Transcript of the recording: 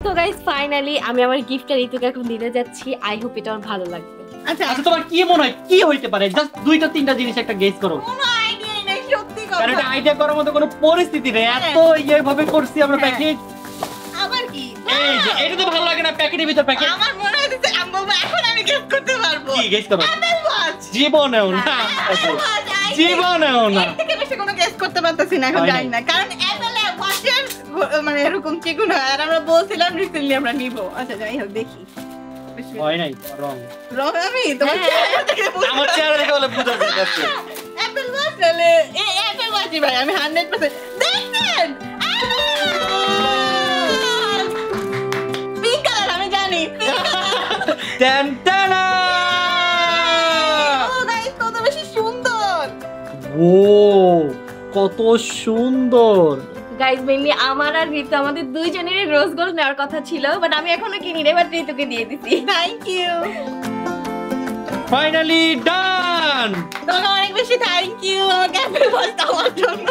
তো guys finally আমি আমার গিফটটা ঋতুকে এখন দিতে যাচ্ছি। আই হোপ এটা ওর ভালো লাগবে। আচ্ছা তোমার কি মনে হয় কি হইতে পারে? জাস্ট দুইটা তিনটা জিনিস একটা গেস করো। কোনো আইডিয়া নেই সত্যি কথা। কারণ এটা আইডিয়া করার মতো কোনো পরিস্থিতি নেই। এত এইভাবে করছি আমরা প্যাকেট। আবার কি? এই যে এটা তো ভালো লাগে না প্যাকেটের ভিতর প্যাকেট। আমার মনে হচ্ছে আম্মু এখন আমি গেস করতে পারবো। কি গেস করো? Apple watch. জীবনেও না। জীবনেও না। এর থেকে বেশি কোনো গেস করতে পারতেছি না এখন জানি না। কারণ অ্যাপল ওয়াচের মানে এরকম কি কোনো আর আমরা বলছিলাম রিসেন্টলি আমরা নিব। আচ্ছা যাই হোক দেখি। হয় নাই রং। রং আমি তোমার চেহারা দেখে বুঝতে আমার চেহারা দেখে বলে বুঝা যাচ্ছে। অ্যাপল ওয়াচ তাহলে এই অ্যাপল ওয়াচই ভাই আমি 100% দেখেন পিঙ্ক কালার আমি জানি টেন টানা। ও গাইস কত বেশি সুন্দর ও কত সুন্দর। গাইস মেইনলি আমার আর ঋতু আমাদের দুইজনেরই রোজ গোল্ড নেওয়ার কথা ছিল, বাট আমি এখনো কিনি রে, বাট ঋতুকে দিয়ে দিছি। Thank you finally done. তোমাকে অনেক বেশি থ্যাংক ইউ আমাকে অ্যাপল ওয়াচ দেওয়ার জন্য।